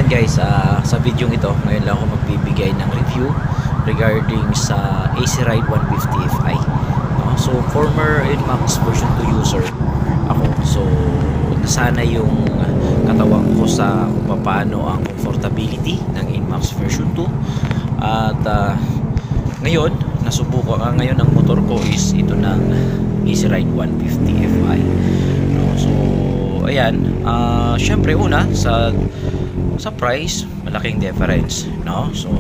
Ayan guys, sa video ito, ngayon lang ako magbibigay ng review regarding sa AC Ride 150 Fi. No? So, former NMAX version 2 user ako. So, nasanay yung katawan ko sa kung paano ang comfortability ng NMAX version 2. At ngayon, nasubukan ngayon ang motor ko is ito ng AC Ride 150 Fi. No? So, ayan, syempre una sa price, malaking difference, no? So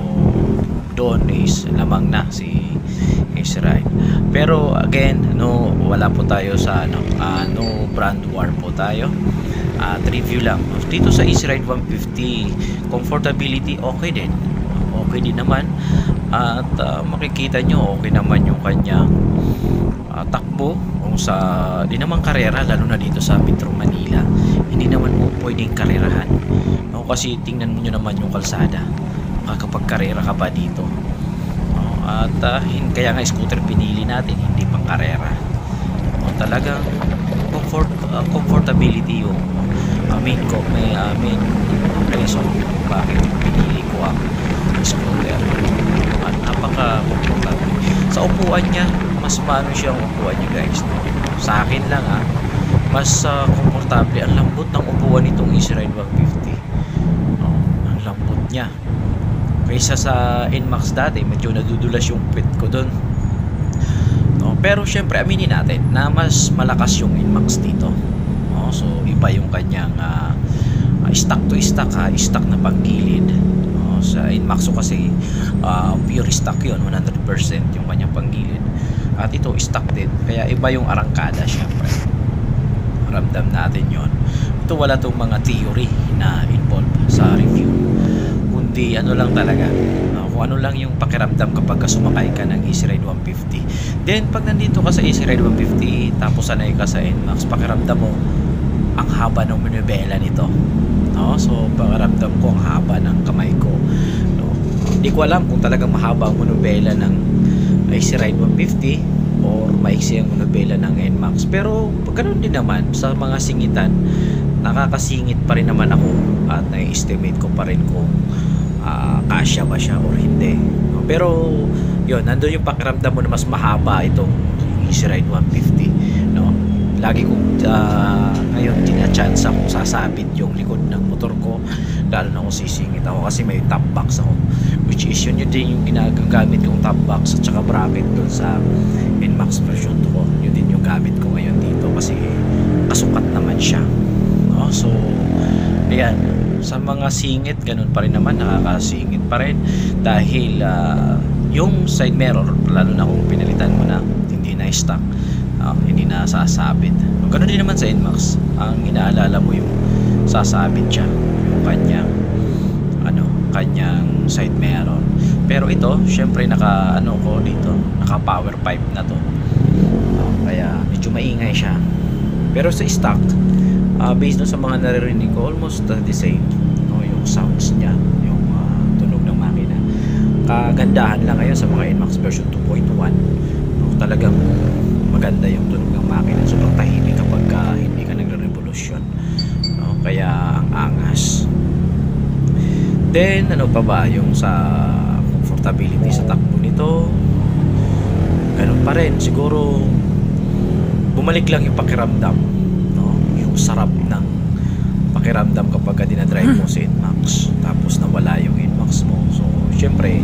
doon is lamang na si AC Ride. Pero again, no, wala po tayo sa no brand war po tayo. Review lang. Dito sa AC Ride 150, comfortability okay din. Okay din naman. At makikita nyo okay naman yung kanyang takbo kung sa di naman karera, lalo na dito sa Metro Manila hindi naman mo pwedeng karerahan, no? Kasi tingnan mo nyo naman yung kalsada, kapag karera ka pa dito, no? At kaya nga scooter pinili natin, hindi pang karera, no? Talagang comfortability yung main reason bakit pinili ko ang scooter. At napaka-comfortable sa upuan niya, mas paano siyang upuan niya guys, no? Sa akin lang mas komportable, ang lambot ng upuan nitong AC Ride 150, no? Ang lambot niya kaysa sa NMAX dati, medyo nadudulas yung pit ko doon, no? Pero syempre aminin natin na mas malakas yung NMAX dito, no? So iba yung kanyang stock to stock, stock na panggilid, no? Sa NMAX kasi pure stock yun, 100% yung kanyang panggilid. At ito stock din, kaya iba yung arangkada. Syempre ramdam natin yon. Ito wala tong mga theory na involved sa review, kundi ano lang talaga, kung ano lang yung pakiramdam kapag sumakay ka ng AC Ride 150. Then pag nandito ka sa AC Ride 150 tapos sanay ka sa NMAX, pakiramdam mo ang haba ng manubela nito, no? So pakiramdam ko ang haba ng kamay ko, no? Hindi ko alam kung talagang mahaba ang manubela ng AC Ride 150 or maiksi ang manubela ng NMAX, pero ganoon din naman sa mga singitan, nakakasingit pa rin naman ako at na-estimate ko pa rin kung kasya ba siya or hindi, no? Pero yun, nandun yung pakiramdam mo na mas mahaba itong AC Ride 150, no? Lagi kong ngayon tinachance akong sasabit yung likod ng motor ko, lalo na kung sisingit ako kasi may top box ako, which is yun din yung ginagamit kong top box at saka bracket dun sa NMAX version 2 ko. Yun din yung gamit ko ngayon dito kasi kasukat naman siya, no? So ayan, sa mga singit ganun pa rin naman, nakakasingit pa rin dahil yung side mirror, lalo na kung pinalitan mo na, hindi na stock, hindi na sasabit. Ganun din naman sa NMAX, ang inaalala mo yung sasabit siya, yung kanyang side mirror. Pero ito, syempre naka power pipe na to, kaya medyo maingay siya. Pero sa stock, based on sa mga naririnig ko, almost the same, no? Yung sounds niya, yung tunog ng makina. Kagandahan lang ngayon sa mga NMAX version 2.1, no? Talagang maganda yung tunog ng makina, sobrang tahimik kapag hindi ka nagre-revolution, no? Kaya ang angas. Then ano pa ba yung sa comfortability sa takbo nito, ganun pa rin siguro, bumalik lang yung pakiramdam, no? Yung sarap ng pakiramdam kapag dinadrive mo sa NMAX tapos nawala yung NMAX mo. So syempre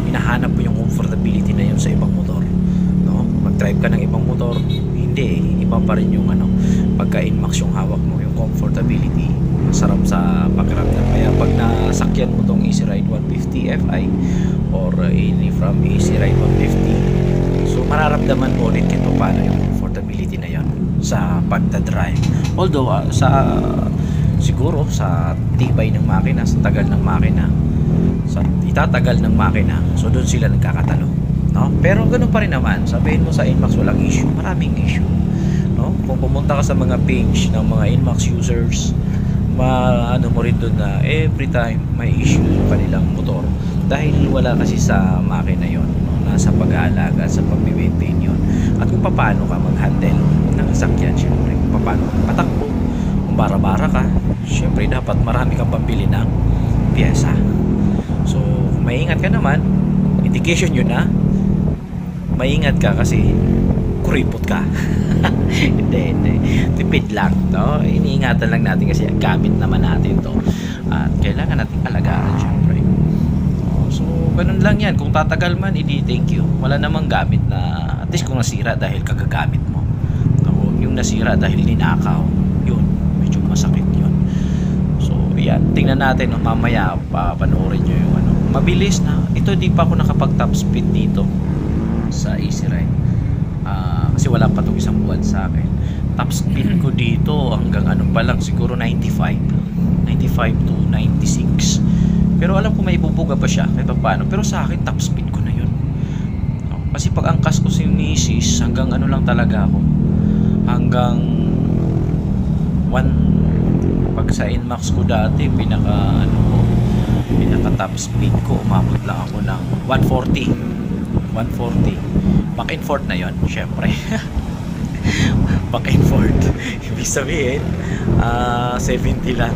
hinahanap mo yung comfortability na yun sa ibang motor, no? Mag-drive ka ng ibang motor, hindi, iba pa rin yung pagka NMAX yung hawak mo, yung comfortability sarap sa pakiramdam. Kaya pag nasakyan mo tong AC Ride 150 Fi or any from AC Ride 150, so mararamdaman mo ulit kung paano yung comfortability na yon sa pagdadrive. Although siguro sa tibay ng makina, sa tagal ng makina, sa itatagal ng makina, so doon sila nagkakatalo, no? Pero ganoon pa rin naman, sabihin mo sa NMAX walang issue, maraming issue, no? Kung pumunta ka sa mga page ng mga NMAX users, mo rin doon na every time may issue yung kanilang motor dahil wala kasi sa makina yon, no? Nasa pag-aalaga, sa pag-maintain yon, at kung paano ka mag-handle ng sasakyan. Syempre kung paano ka patakbo, kung bara-bara ka, syempre dapat marami kang pambili ng pyesa. So kung maingat ka naman, indication yun na maingat ka kasi kuripot ka. Hindi. Tipid lang, no? Iniingatan lang natin kasi gamit naman natin to. At kailangan natin alagaan, syempre. So, ganun lang yan. Kung tatagal man, hindi thank you. Wala namang gamit na, at least kung nasira dahil kagagamit mo. So, yung nasira dahil ninakaw, yun, medyo masakit yun. So, yan. Tingnan natin, no? Mamaya, panoorin nyo yung ano. Mabilis na. Ito, di pa ako nakapag top speed dito sa Easy Ride. Kasi wala pa itong isang buwan sa akin. Top speed ko dito hanggang ano pa lang, siguro 95 to 96. Pero alam ko may ibubuga pa siya kahit paano. Pero sa akin top speed ko na yun. Kasi pag angkas ko si Mrs. hanggang ano lang talaga ako, hanggang 1. Pag sa Inmax ko dati pinaka top speed ko umabot lang ako ng 140. Back and forth na yon, syempre. Back and forth, ibig sabihin 70 lang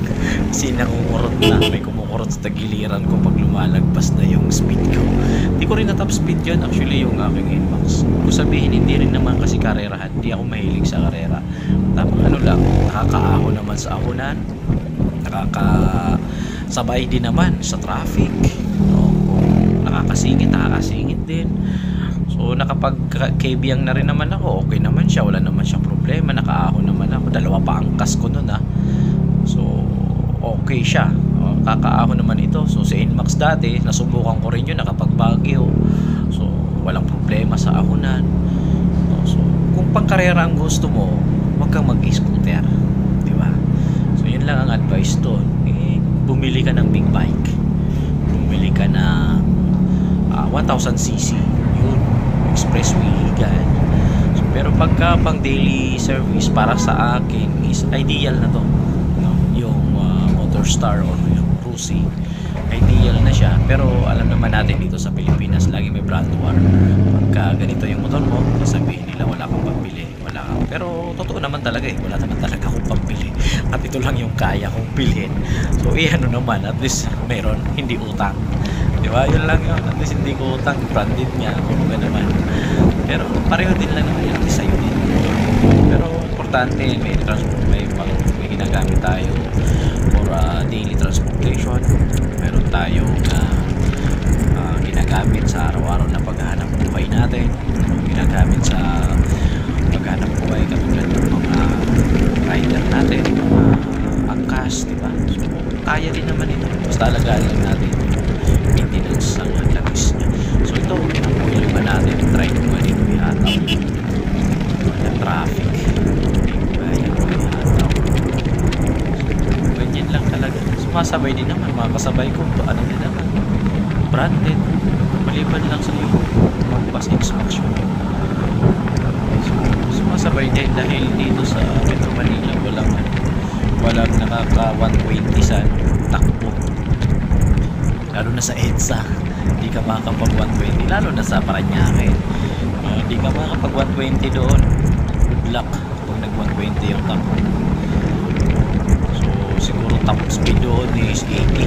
kasi nakungurot na, may kumukurot sa tagiliran ko pag lumalagpas na yung speed ko. Hindi ko rin na top speed yun actually yung aking Inmax. Kung sabihin hindi rin naman kasi karerahan, hindi ako mahilig sa karera. Tapos ano lang, nakakaaho naman sa ahonan, nakakasabay din naman sa traffic, no? Nakakasingit din. So nakapag-KBang na rin naman ako, okay naman siya, wala naman siyang problema, nakaahon naman ako, 2 pa angkas ko nun so okay siya, kakaahon naman ito. So sa Inmax dati, nasubukan ko rin yun, nakapag-Baguio, so walang problema sa ahonan. So kung pangkarera ang gusto mo, wag kang mag-scooter, di ba? So yun lang ang advice doon. Bumili ka ng big bike, bumili ka ng 1000cc, yun, expressway legal. So, pero pagka pang daily service, para sa akin is ideal na to, no? Yung Motorstar or yung Cruzy, ideal na siya. Pero alam naman natin dito sa Pilipinas lagi may brand war. Pagka ganito yung motor mo, sabihin nila wala kang pambili, wala kang. Pero totoo naman talaga wala naman talaga akong pambili at ito lang yung kaya kong bilhin. So ano naman, at least meron, hindi utang, di ba? Yun lang yun, at least hindi ko utang, branded niya, kumbaga naman. Pero pareho din lang naman yun, at least sa'yo din. Pero importante, may ginagamit tayo for daily transportation. Meron tayong ginagamit sa araw-araw na paghahanap buhay natin, ginagamit sa paghahanap buhay katulad ng mga rider natin, angkas, di ba? So kaya din naman ito, basta alagaan lang natin maintenance ang labis niya. So ito, pinapuloy ba natin, try ko ba dito ihataw ng traffic, diba yung ihataw. So ganyan lang talaga, sumasabay din naman mga kasabay ko, ano din naman, branded, maliban lang sa iyo mag-pass inspection. So sumasabay din dahil dito sa Metro Manila walang nakaka 120 sa takbo, lalo na sa EDSA hindi ka makakapag 120, lalo na sa Parañaque hindi ka makakapag 120 doon, good luck kung nag 120 yung takbo. So siguro top speed doon is 80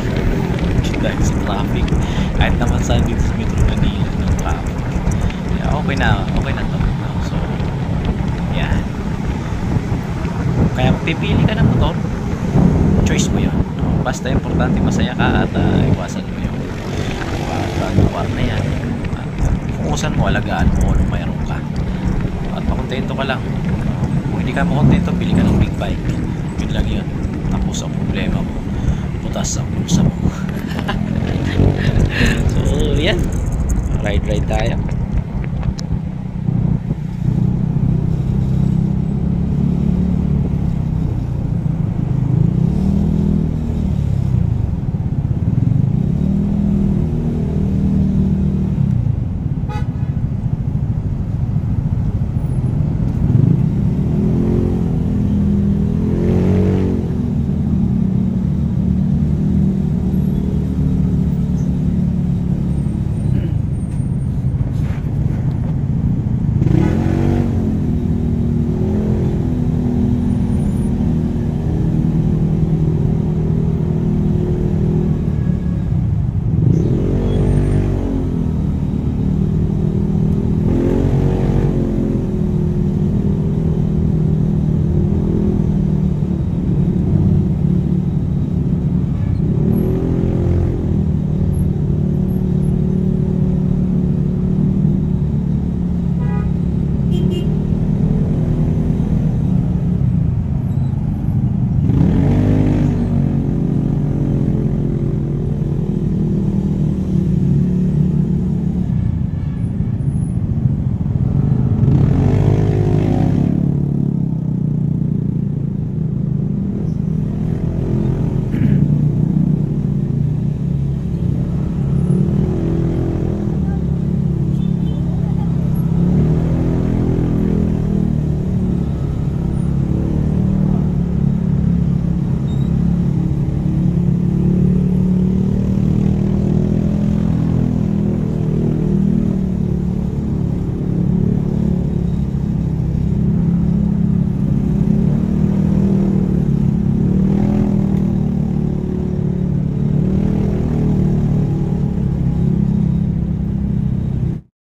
dahil sa traffic, kahit naman sa dito sa Metro Manila ng traffic. Kaya okay na to. So yan, kaya pipili ka ng motor, choice mo yun, no? Basta importante masaya ka at iwasan mo yung war na yan. At fokusan mo, alagaan mo kung mayroon ka at makontento ka lang. Kung hindi ka makontento, pili ka ng big bike, yun lang yun. Tapos ang problema mo, butas ang bulsa mo. So yan, ride tayo.